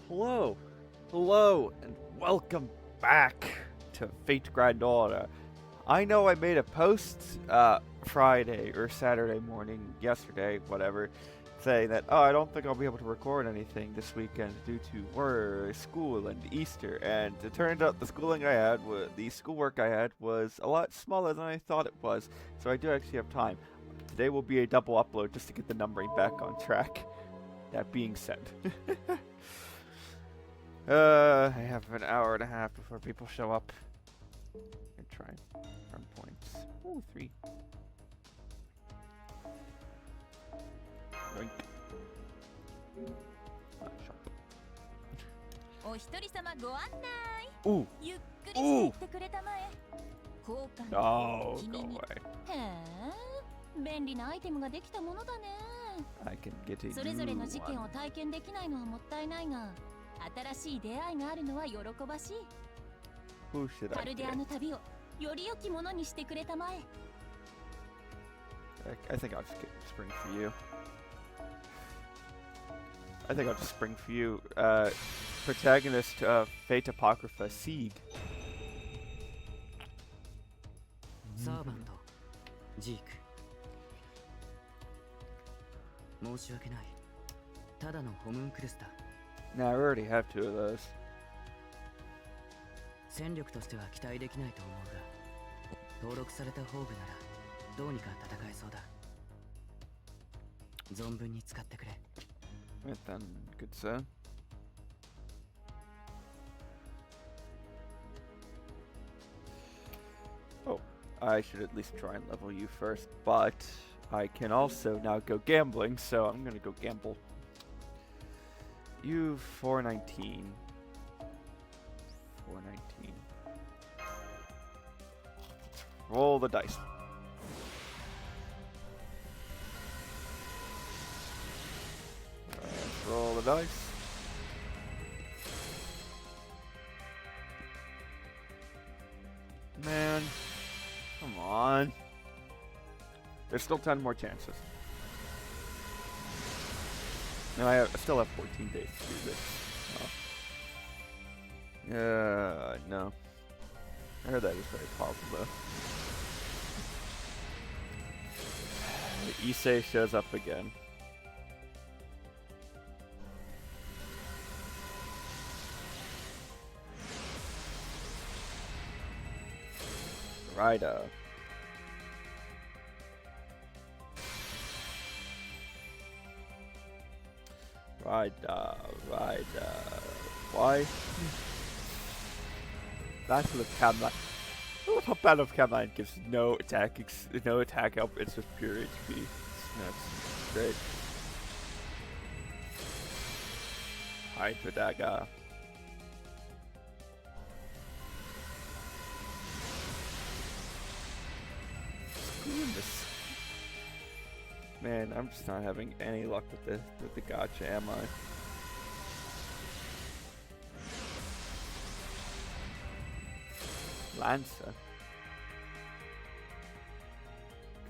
Hello, hello, and welcome back to Fate Grand Order. I know I made a post Friday or Saturday morning, yesterday, whatever, saying that, I don't think I'll be able to record anything this weekend due to work, school, and Easter. And it turned out the schoolwork I had was a lot smaller than I thought it was, so I do actually have time. Today will be a double upload just to get the numbering back on track. That being said. I have an hour and a half before people show up. And try from points. Ooh, 3. Yoink. Ah, sharp. Ooh. Ooh. No, go away. I can get a new one. それぞれの事件を体験できないのはもったいないが、新しい出会いがあるのは喜ばしい。 Who should カ I ルデ get? アの旅をより良きものにしてくれたまえ。 I think I'll just get spring for you. I think I'll just spring for you. Protagonist of Fate Apocrypha, Sieg. サーバント、ジーク。申し訳ない。ただのホムンクルスだ。 Now I already have 2 of those. 戦力としては期待できないと思うが、登録された宝具ならどうにか戦えそうだ。存分に使ってくれ。 Right then, good sir. Oh, I should at least try and level you first, but I can also now go gambling, so I'm gonna go gamble. You 419. 419. Roll the dice. Let's roll the dice. Man, come on. There's still 10 more chances. No, I still have 14 days to do this. Oh. No. I heard that is very powerful, though. Issei shows up again. Rider. Why? Battle of Camline. I love how Battle of Camline gives no attack help. It's just pure HP. It's nuts. Great. Hydra Dagger. Screw this. Man, I'm just not having any luck with the gacha, am I? Lancer.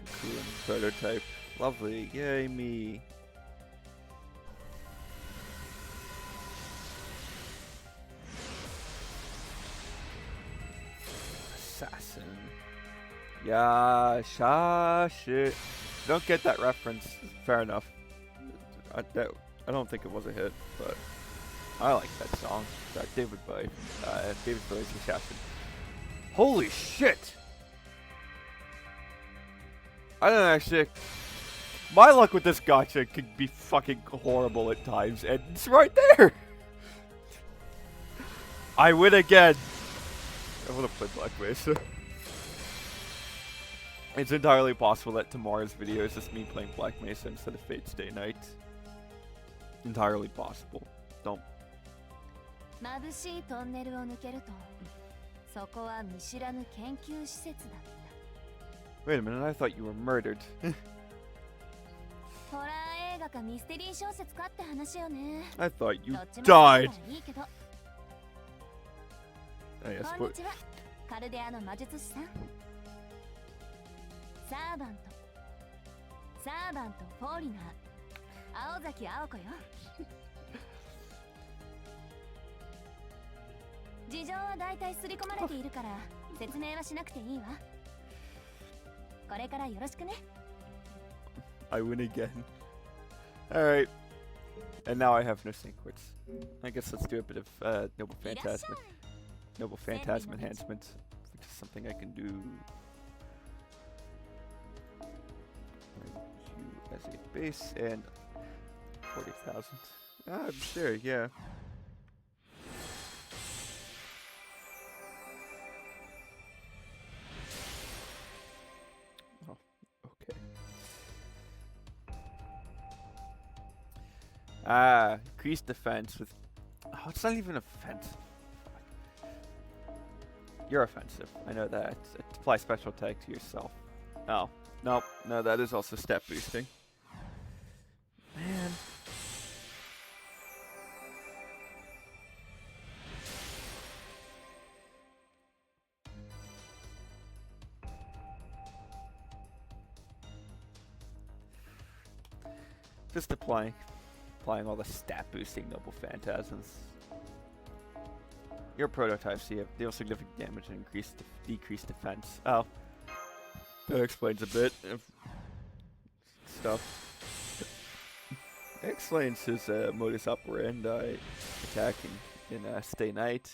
Cocoon prototype. Lovely. Yay me. Assassin. Yeah, shit. Don't get that reference. Fair enough. I don't think it was a hit, but I like that song. David Bowie's Assassin. Holy shit! I don't actually. My luck with this gacha can be fucking horrible at times, and it's right there! I win again! I wanna play Black Mesa. It's entirely possible that tomorrow's video is just me playing Black Mesa instead of Fate's Day Night. Entirely possible. Don't. 眩しいトンネルを抜けると、そこは見知らぬ研究施設だった。 Wait a minute, I thought you were murdered. ホラー映画かミステリー小説かって話よね。 I thought you どっちも died. いいけど。 Yes, こんにちは。カルデアの魔術師さん。サーバントフォーリナー青崎青子よ。事情は大体刷り込まれているから説明はしなくていいわ。これからよろしくね。 I win again. Alright. And now I have no sync words. I guess let's do a bit of Noble Phantasm enhancement, which is something I can do. You as a base and 40,000. I'm sure, yeah. Oh, okay. Increase defense with... Oh, it's not even offensive. Fuck. You're offensive. I know that. Apply special attack to yourself. Oh. Nope. No, that is also stat boosting. Man. Just applying all the stat boosting Noble Phantasms. Your prototypes deal significant damage and decrease defense. Oh. That explains a bit of stuff. It explains his modus operandi attacking in Stay Night.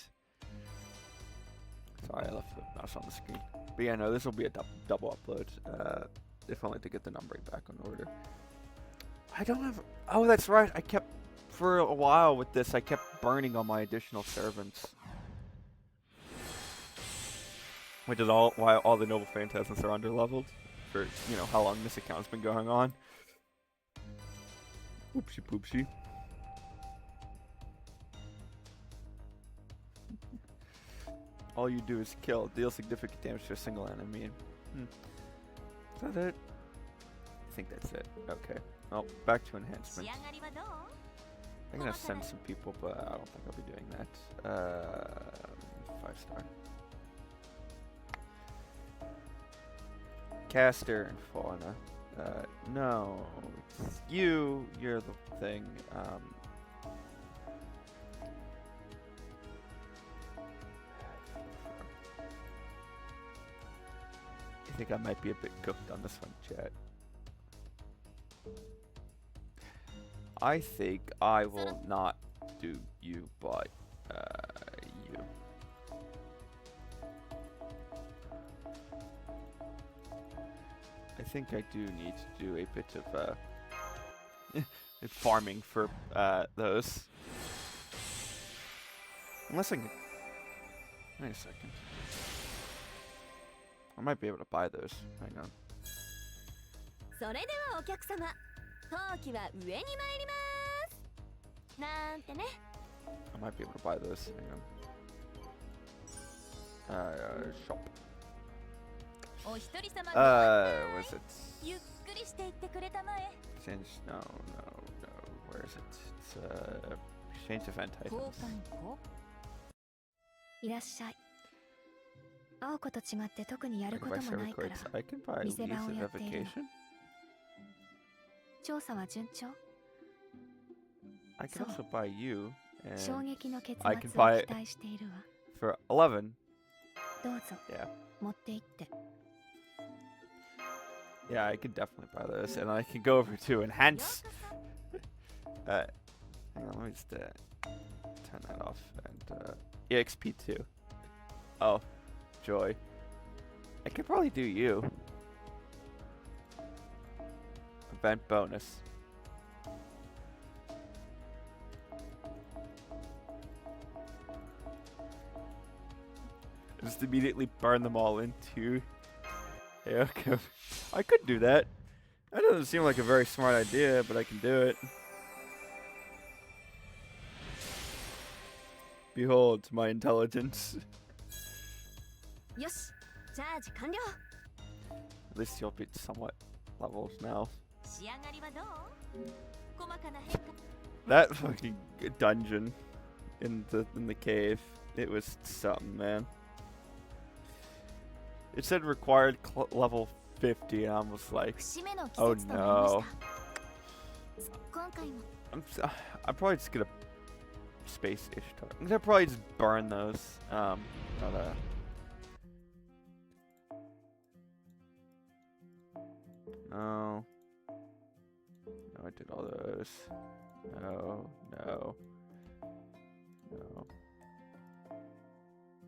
Sorry, I left the mouse on the screen. But yeah, no, this will be a double upload. If only to get the numbering back on order. I don't have... Oh, that's right. I kept... For a while with this, I kept burning on my additional servants. Which is why all the Noble Phantasms are underleveled. For, you know, how long this account's been going on. Oopsie poopsie. All you do is kill. Deal significant damage to a single enemy. Is that it? I think that's it. Okay. Well, back to enhancement. I'm gonna send some people, but I don't think I'll be doing that. 5-star. Caster and Fauna. No. It's you. You're the thing. I think I might be a bit cooked on this one, chat. I think I will not do you, but you. I think I do need to do a bit of farming for those. Unless I can... Wait a second. I might be able to buy those. Hang on. それではお客様、当機は上に参りますなんてね。 I might be able to buy those. Hang on. Shop. お一人様 Was it? ゆっくりしていってくれたまえ。 Exchange? No. Where is it? It's exchange event 交 items. 換こいらっしゃい。青子と違って特にや I る can こ buy ともな server いから cards. I can buy 店 Leaves 番を of やっているの。 Evocation. 調査は順調。 I can そう also buy you. 衝 And 撃の結 I 末 can を buy 期待しているわ。 for 11. どうぞ Yeah. 持って行って。 Yeah, I could definitely buy those. And I can go over to enhance. Hang on, let me just turn that off. And EXP2. Oh, joy. I could probably do you. Event bonus. Just immediately burn them all into Aoko. I could do that. That doesn't seem like a very smart idea, but I can do it. Behold my intelligence. よし、チャージ完了。 At least you'll be somewhat leveled now. 仕上がりはどう？細かな変化。 That fucking dungeon in the cave, it was something, man. It said required level 50, and I was like, 節目の季 oh 節となりまし no. た。今回も I'm probably just gonna space-ish totem. I'm gonna probably just burn those. Not No. No, I did all those. No, no, no.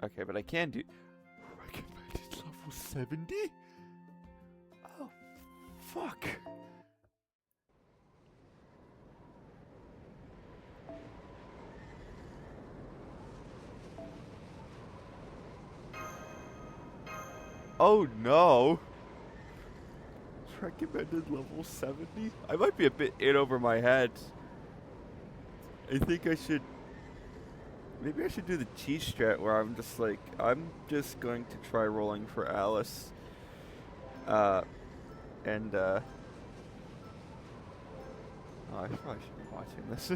Okay, but I can do. I can make it level 70? Oh, fuck. Oh no. Recommended level 70? I might be a bit in over my head. I think I should. Maybe I should do the cheese strat where I'm just like, I'm just going to try rolling for Alice. Oh, I probably should be watching this.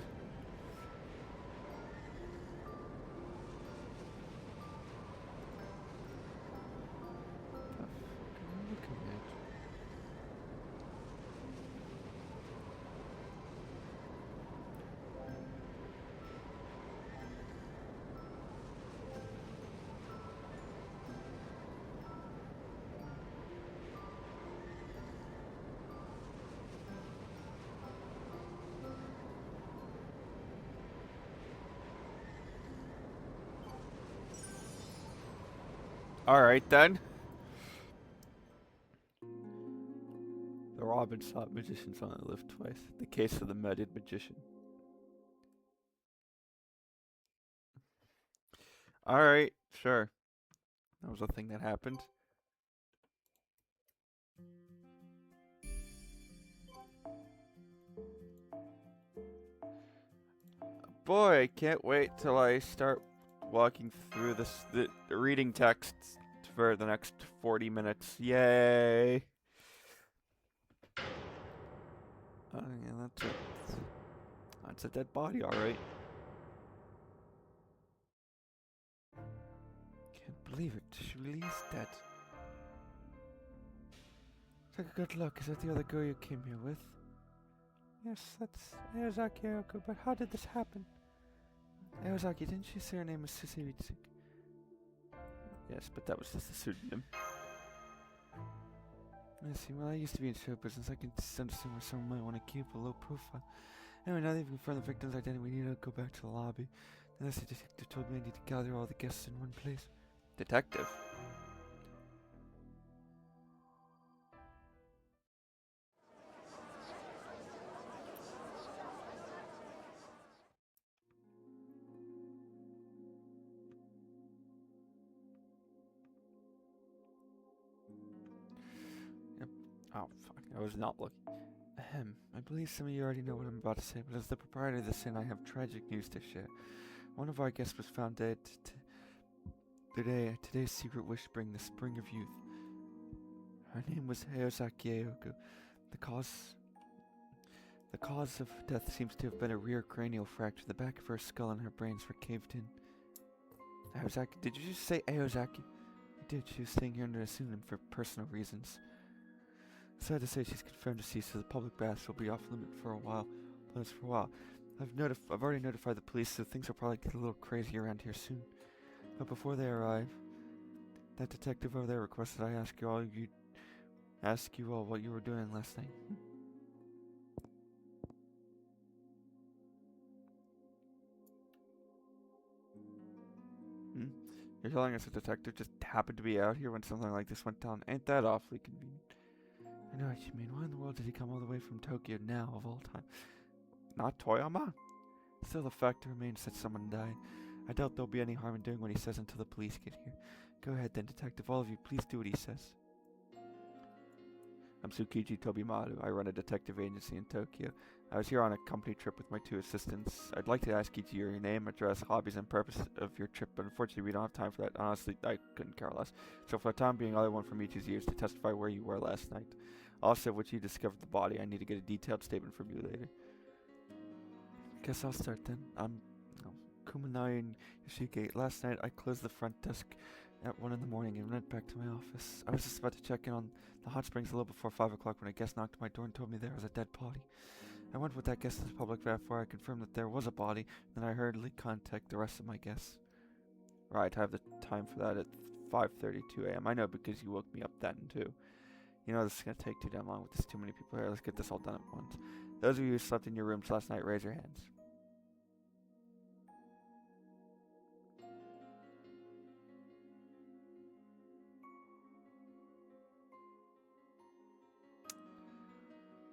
Alright then. The Robin sought magicians only live twice. The case of the murdered magician. Alright, sure. That was a thing that happened. Boy, I can't wait till I start walking through the reading texts for the next 40 minutes. Yay! Oh yeah, that's a dead body, alright. Can't believe it. She really is dead. Take a good look. Is that the other girl you came here with? Yes, that's Aozaki Aoko, but how did this happen? Aozaki, didn't you say her name was Susuitsu? Yes, but that was just a pseudonym. I see. Well, I used to be in show business. I can understand where someone might want to keep a low profile. Anyway, now that you've confirmed the victim's identity, we need to go back to the lobby. The detective told me I need to gather all the guests in one place. Detective? Yep. Oh, fuck. I was not looking. Ahem. I believe some of you already know what I'm about to say, but as the proprietor of this inn, I have tragic news to share. One of our guests was found dead today at today's secret wish spring, the Spring of Youth. Her name was Aozaki Aoko. The cause of death seems to have been a rear cranial fracture. The back of her skull and her brains were caved in. Aozaki, did you just say Aozaki? I did. She was staying here under a pseudonym for personal reasons. Sad to say, she's confirmed deceased, so the public baths will be off limit for a while. I've already notified the police, so things will probably get a little crazy around here soon. But before they arrive, that detective over there requested I ask you all what you were doing last night. You're telling us a detective just happened to be out here when something like this went down? Ain't that awfully convenient? I know what you mean. Why in the world did he come all the way from Tokyo now, of all time? Not Toyama? Still, the fact remains that someone died. I doubt there'll be any harm in doing what he says until the police get here. Go ahead then, detective. All of you, please do what he says. I'm Tsukiji Tobimaru. I run a detective agency in Tokyo. I was here on a company trip with my 2 assistants. I'd like to ask each of you your name, address, hobbies, and purpose of your trip, but unfortunately we don't have time for that. Honestly, I couldn't care less. So for the time being, all I want from each of you is to testify where you were last night. Also, once you discovered the body, I need to get a detailed statement from you later. Guess I'll start then. I'm Kumanai and Yoshike. Last night, I closed the front desk at 1 in the morning and went back to my office. I was just about to check in on the hot springs a little before 5 o'clock when a guest knocked on my door and told me there was a dead body. I went with that guess to the public vat before I confirmed that there was a body, then I hurriedly contact the rest of my guests. Right, I have the time for that at 5:32 a.m. I know because you woke me up then too. You know this is gonna take too damn long with this too many people here. Let's get this all done at once. Those of you who slept in your rooms last night, raise your hands.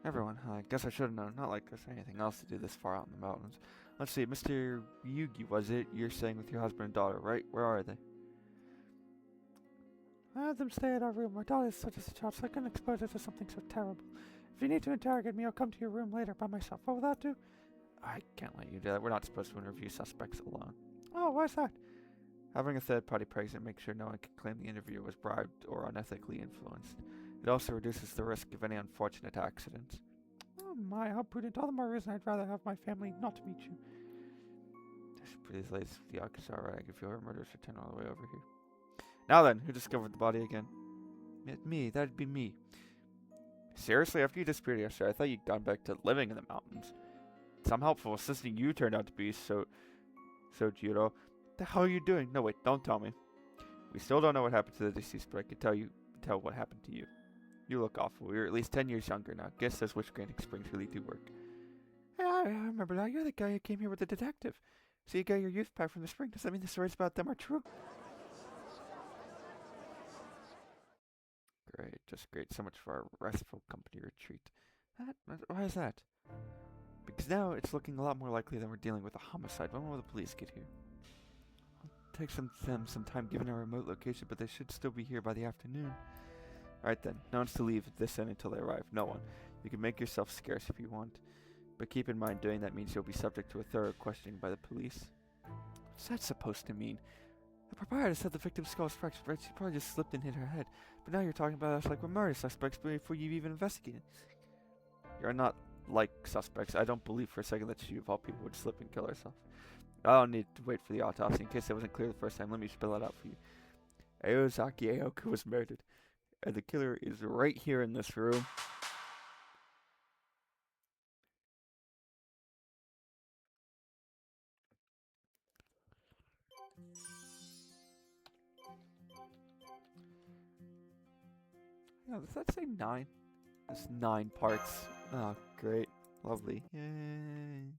Everyone, I guess I should have known. Not like there's anything else to do this far out in the mountains. Let's see, Mr. Yugi, was it? You're staying with your husband and daughter, right? Where are they? I had them stay at our room. My daughter is such a child, so I couldn't expose her to something so terrible. If you need to interrogate me, I'll come to your room later by myself. What will that do? I can't let you do that. We're not supposed to interview suspects alone. Oh, why's that? Having a third party present makes sure no one can claim the interviewer was bribed or unethically influenced. It also reduces the risk of any unfortunate accidents. Oh my, how prudent. All the more reason I'd rather have my family not to meet you. These ladies with the Aoko are right. I can feel her murderous return all the way over here. Now then, who discovered the body again? Me, that'd be me. Seriously, after you disappeared yesterday, I thought you'd gone back to living in the mountains. Some helpful assistant you turned out to be, Sojiro. The hell are you doing? No, wait, don't tell me. We still don't know what happened to the deceased, but I can tell what happened to you. You look awful. You're at least 10 years younger now. Guess those witch granting springs really do work. Hey, I remember now. You're the guy who came here with the detective. So you got your youth back from the spring. Does that mean the stories about them are true? Great, just great. So much for our restful company retreat. Why is that? Because now it's looking a lot more likely that we're dealing with a homicide. When will the police get here? It'll take them some time given our remote location, but they should still be here by the afternoon. Alright then, no one's to leave at this end until they arrive. No one. You can make yourself scarce if you want. But keep in mind, doing that means you'll be subject to a thorough questioning by the police. What's that supposed to mean? The proprietor said the victim's skull was fractured, right? She probably just slipped and hit her head. But now you're talking about us like we're murder suspects before you've even investigated. You're not like suspects. I don't believe for a second that she, of all people, would slip and kill herself. I don't need to wait for the autopsy. In case that wasn't clear the first time, let me spell it out for you. Aoko was murdered. And the killer is right here in this room. Yeah, does that say 9? It's 9 parts. Oh, great. Lovely. Yay.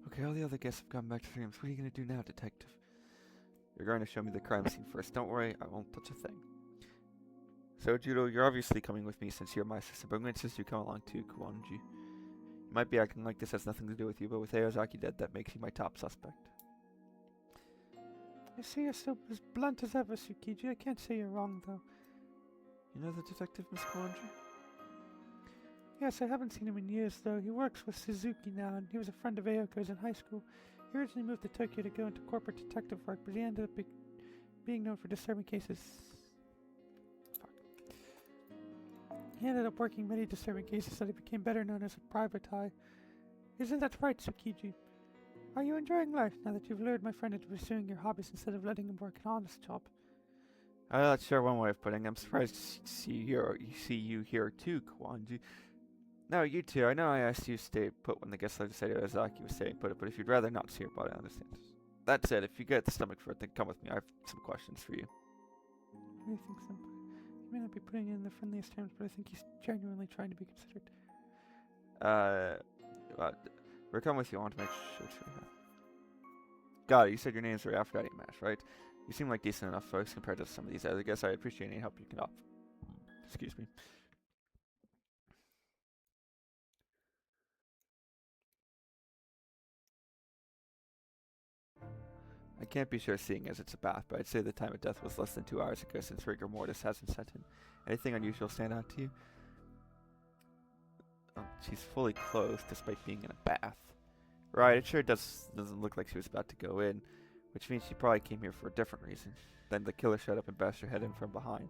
Okay, all the other guests have gone back to their rooms. What are you going to do now, detective? You're going to show me the crime scene first. Don't worry, I won't touch a thing. So, Judo, you're obviously coming with me since you're my sister, but I'm going to insist you come along too, Kuwanji. You might be acting like this has nothing to do with you, but with Aozaki dead, that makes you my top suspect. I see you're still as blunt as ever, Tsukiji. I can't say you're wrong, though. You know the detective, Miss Kuwanji? Yes, I haven't seen him in years, though. He works with Suzuki now, and he was a friend of Aoko's in high school. He originally moved to Tokyo to go into corporate detective work, but he ended up being known for disturbing cases. Fuck. He ended up working many disturbing cases, so he became better known as a private eye. Isn't that right, Tsukiji? Are you enjoying life now that you've lured my friend into pursuing your hobbies instead of letting him work an honest job? That's sure one way of putting it. I'm surprised to see you here too, Kuwanji. No, you too. I know I asked you to stay put when the guest legislator Ozaki was staying put, but if you'd rather not see your body, I understand. That said, if you get the stomach for it, then come with me. I have some questions for you. What do you think, Senpai? He may not be putting it in the friendliest terms, but I think he's genuinely trying to be considerate. We're coming with you. I want to make sure. Got it. You said your name's Ray Aphrodite Mash, right? You seem like decent enough folks compared to some of these other guests. I appreciate any help you can offer. Excuse me. I can't be sure seeing as it's a bath, but I'd say the time of death was less than 2 hours ago since rigor mortis hasn't set in. Anything unusual stand out to you? Oh, she's fully clothed despite being in a bath. Right, it sure doesn't look like she was about to go in, which means she probably came here for a different reason. Then the killer showed up and bashed her head in from behind.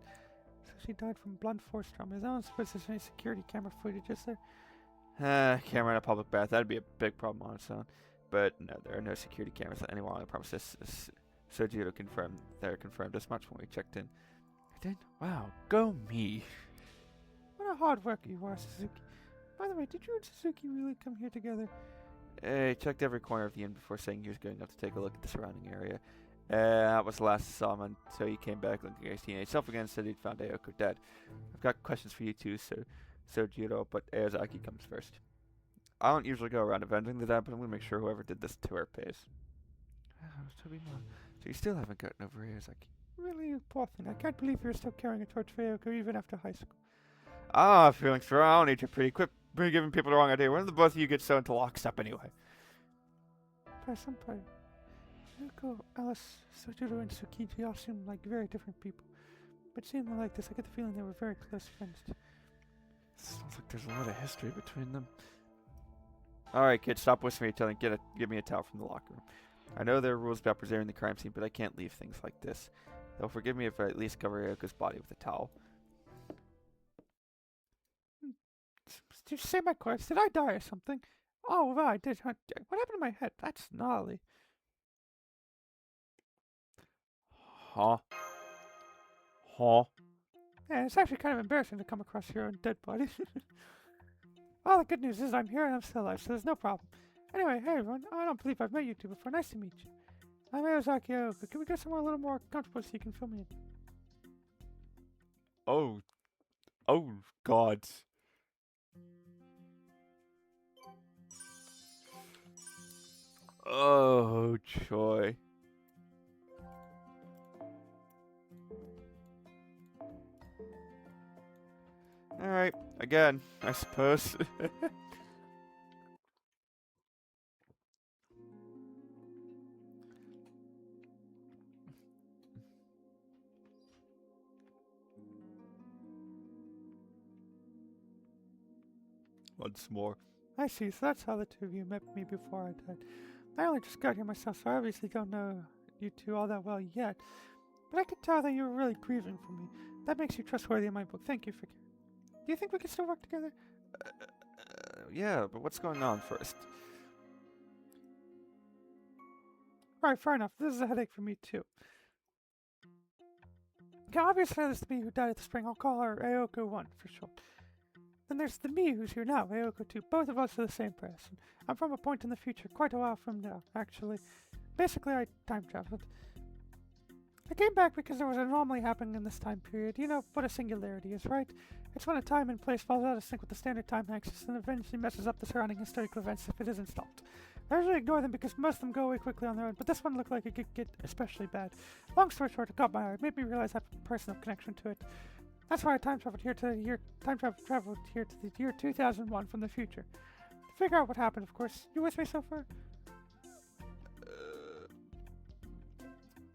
So she died from blunt force trauma. Is that one supposed to there's any security camera footage, is there? Camera in a public bath, that'd be a big problem on its own. but no, there are no security cameras at anyone on the premises. Sojiro confirmed as much when we checked in. I did? Wow, go me. What a hard worker you are, Suzuki. By the way, did you and Suzuki really come here together? He checked every corner of the inn before saying he was going up to take a look at the surrounding area. That was the last I saw him until he came back looking at his teenage self again and said he'd found Aoko dead. I've got questions for you too, Sojiro, but Aozaki comes first. I don't usually go around avenging the dead, but I'm going to make sure whoever did this to her pays. So you still haven't gotten over Aozaki? Really, you poor thing. I can't believe you're still carrying a torch for Aoko even after high school. Ah, feelings for her. I don't need you pretty quick. Giving people the wrong idea. When did the both of you get so into lockstep anyway? By some part, Aoko, Alice, Sojiro, and Tsukiji all seem like very different people. But seeing them like this, I get the feeling they were very close friends. Sounds like there's a lot of history between them. Alright, kid, stop whispering each other and give me a towel from the locker room. I know there are rules about preserving the crime scene, but I can't leave things like this. They'll forgive me if I at least cover Aoko's body with a towel. Did you say my corpse? Did I die or something? Oh, right, I did. What happened to my head? That's gnarly. Huh? Huh? Yeah, it's actually kind of embarrassing to come across your own dead body. Well, the good news is I'm here and I'm still alive, so there's no problem. Anyway, hey everyone, I don't believe I've met you two before. Nice to meet you. I'm Aozaki Aoko. Can we go somewhere a little more comfortable so you can fill me in? Oh, God. Oh, joy. Alright, again, I suppose. Once more. I see, so that's how the two of you met me before I died. I only just got here myself, so I obviously don't know you two all that well yet. But I could tell that you were really grieving for me. That makes you trustworthy in my book. Thank you for caring. Do you think we can still work together? Yeah, but what's going on first? Alright, fair enough. This is a headache for me too. Okay, obviously there's the me who died at the spring. I'll call her Aoko 1 for short. Then there's the me who's here now, Aoko 2. Both of us are the same person. I'm from a point in the future, quite a while from now, actually. Basically, I time traveled. I came back because there was an anomaly happening in this time period. You know what a singularity is, right? It's when a time and place falls out of sync with the standard time axis and eventually messes up the surrounding historical events if it isn't stopped. I usually ignore them because most of them go away quickly on their own, but this one looked like it could get especially bad. Long story short, it caught my eye. It made me realize I have a personal connection to it. That's why I traveled here to the year 2001 from the future. To figure out what happened, of course. You with me so far?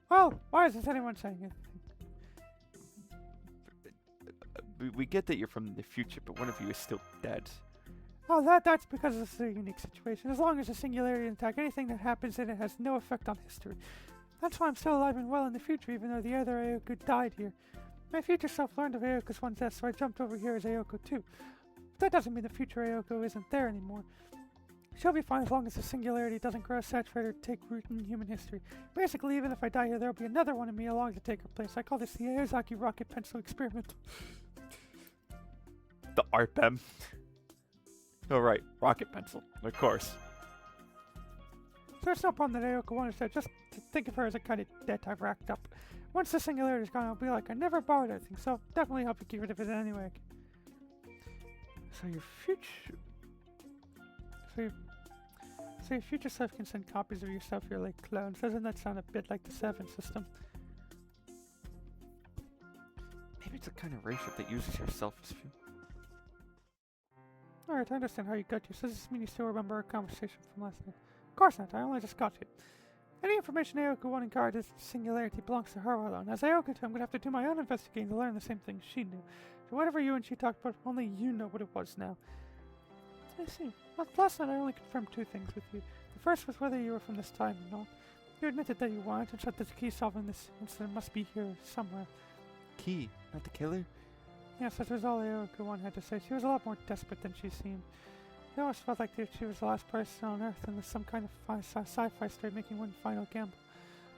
Well, why isn't anyone saying anything? We get that you're from the future, but one of you is still dead. Oh, that's because it's a unique situation. As long as the singularity is intact, anything that happens in it has no effect on history. That's why I'm still alive and well in the future, even though the other Aoko died here. My future self learned of Aoko's one death, so I jumped over here as Aoko 2. But that doesn't mean the future Aoko isn't there anymore. She'll be fine as long as the singularity doesn't grow, saturate, or take root in human history. Basically, even if I die here, there'll be another one of me along to take her place. I call this the Aozaki rocket pencil experiment. The RPEM. Oh, right. Rocket pencil. Of course. So it's no problem that Aoko 1 is dead. Just to think of her as a kind of debt I've racked up. Once the singularity's gone, I'll be like, I never borrowed anything, so definitely help you get rid of it anyway. So your future... So your future self can send copies of yourself here like clones. Doesn't that sound a bit like the 7 system? Maybe it's a kind of race that uses yourself as fuel. Alright, I understand how you got here. So does this mean you still remember our conversation from last night? Of course not, I only just got here. Any information Aoko 1 encoded as singularity belongs to her alone. As Aoko 2, I'm going to have to do my own investigating to learn the same things she knew. So whatever you and she talked about, only you know what it was now. I see. Well, last night I only confirmed 2 things with you. The first was whether you were from this time or not. You admitted that you weren't, and said that the key solving this incident must be here somewhere. Key, not the killer? Yes, that was all Aoko 1 had to say. She was a lot more desperate than she seemed. It almost felt like she was the last person on Earth and some kind of sci-fi story making one final gamble.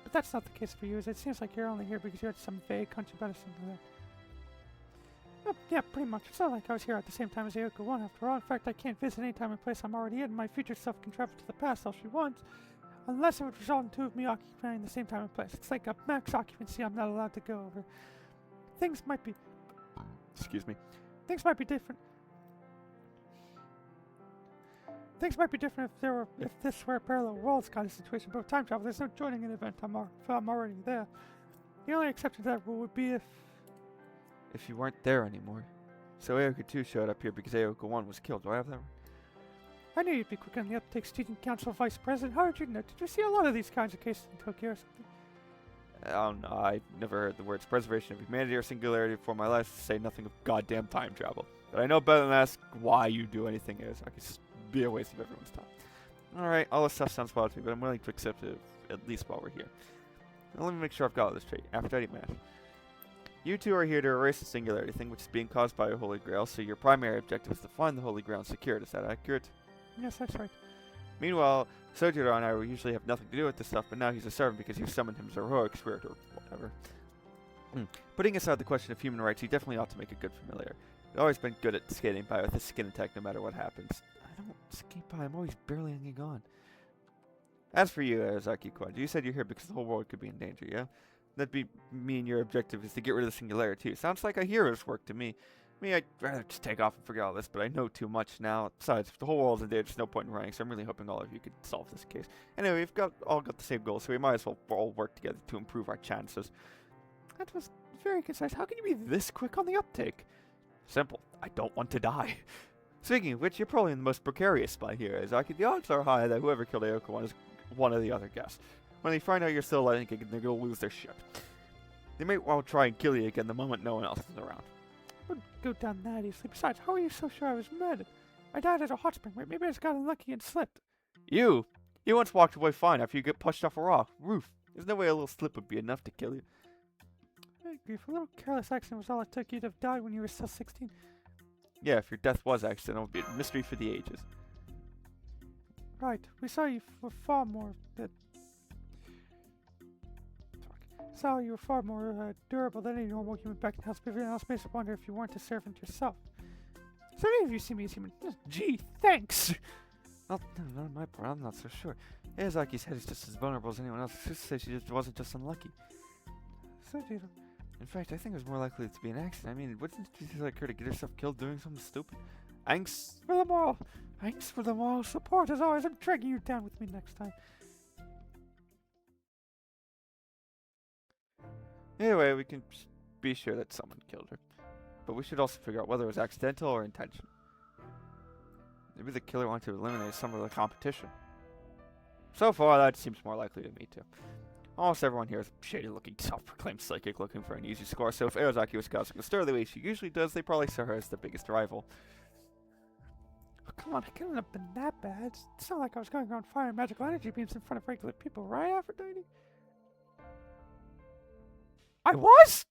But that's not the case for you, as it seems like you're only here because you had some vague hunch about us something like that. Yeah, pretty much. It's not like I was here at the same time as Aoko 1 after all. In fact, I can't visit any time and place I'm already in. My future self can travel to the past all she wants, unless it would result in two of me occupying the same time and place. It's like a max occupancy I'm not allowed to go over. Things might be... Excuse me. Things might be different. Things might be different if this were a parallel worlds kind of situation, but with time travel, there's no joining an event. I'm already there. The only exception to that rule would be If you weren't there anymore. So Aoko 2 showed up here because Aoko 1 was killed. Do I have that right? I knew you'd be quick on the uptake, student council vice president. How did you know? Did you see a lot of these kinds of cases in Tokyo or something? Oh no, I've never heard the words preservation of humanity or singularity before my life, to say nothing of goddamn time travel. But I know better than to ask why you do anything is. I could just be a waste of everyone's time. Alright, all this stuff sounds wild to me, but I'm willing to accept it at least while we're here. Now let me make sure I've got all this straight. Aphrodite math. You two are here to erase the singularity thing, which is being caused by a Holy Grail, so your primary objective is to find the Holy Grail and secure it. Is that accurate? Yes, that's right. Meanwhile, Sojiro and I will usually have nothing to do with this stuff, but now he's a servant because you've summoned him as a heroic spirit or whatever. Putting aside the question of human rights, he definitely ought to make a good familiar. He's always been good at skating by with his skin attack no matter what happens. I don't skate by, I'm always barely hanging on. As for you, Aozaki-kun, you said you're here because the whole world could be in danger, yeah? That'd mean your objective is to get rid of the singularity too. Sounds like a hero's work to me. I'd rather just take off and forget all this, but I know too much now. Besides, if the whole world's in danger, there's no point in running, so I'm really hoping all of you could solve this case. Anyway, we've all got the same goal, so we might as well all work together to improve our chances. That was very concise. How can you be this quick on the uptake? Simple. I don't want to die. Speaking of which, you're probably in the most precarious spot here, Azaki. The odds are high that whoever killed Aoko 1 is one of the other guests. When they find out you're still alive, they're going to lose their shit. They may well try and kill you again the moment no one else is around. Wouldn't go down that easily. Besides, how are you so sure I was murdered? I died at a hot spring, right? Maybe I just got unlucky and slipped. You once walked away fine after you get pushed off a roof. There's no way a little slip would be enough to kill you. I agree. If a little careless accident was all it took, you'd have died when you were still 16. Yeah, if your death was accidental, it would be a mystery for the ages. Right. We saw you were far more... you were far more durable than any normal human back in House. Everyone else makes me wonder if you weren't a servant yourself. So many of you see me as human. Gee, thanks! Well, no, not my part. I'm not so sure. Iazaki's head is just as vulnerable as anyone else. She said she just wasn't just unlucky. So do you. In fact, I think it was more likely to be an accident. I mean, wouldn't it be like her to get herself killed doing something stupid? Thanks for the moral support as always. I'm dragging you down with me next time. Anyway, we can be sure that someone killed her. But we should also figure out whether it was accidental or intentional. Maybe the killer wanted to eliminate some of the competition. So far, that seems more likely to me, too. Almost everyone here is a shady-looking, self-proclaimed psychic looking for an easy score, so if Aozaki was causing a stir the way she usually does, they probably saw her as the biggest rival. Oh, come on, it couldn't have been that bad. It's not like I was going around firing magical energy beams in front of regular people, right, Aphrodite? I was?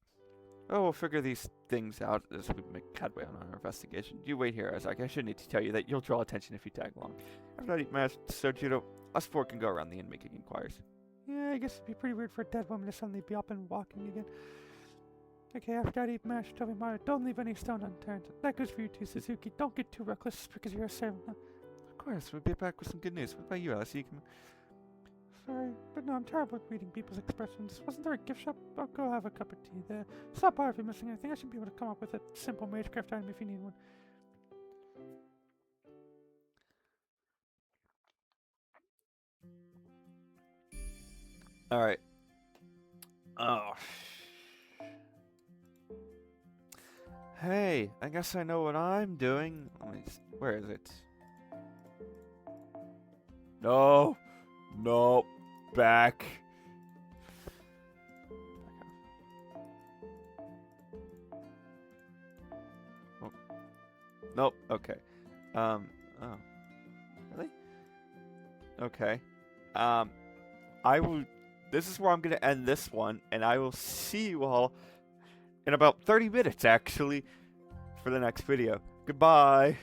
Oh, we'll figure these things out as we make headway on our investigation. You wait here, Azaki. I shouldn't need to tell you that you'll draw attention if you tag along. Aphrodite, Master, Sojiro, us four can go around the inn making inquiries. Yeah, I guess it'd be pretty weird for a dead woman to suddenly be up and walking again. Okay, Aphrodite, Master, Tomimaro, don't leave any stone unturned. That goes for you too, Suzuki. Don't get too reckless because you're a servant now. Of course, we'll be back with some good news. What about you, Alice? Sorry, but no, I'm terrible at reading people's expressions. Wasn't there a gift shop? I'll go have a cup of tea there. Stop by if you're missing anything. I should be able to come up with a simple magecraft item if you need one. Alright. Oh. Hey, I guess I know what I'm doing. Where is it? No. No. Back. Oh. Nope. Okay. Oh. Really? Okay. This is where I'm going to end this one, and I will see you all in about 30 minutes, actually, for the next video. Goodbye.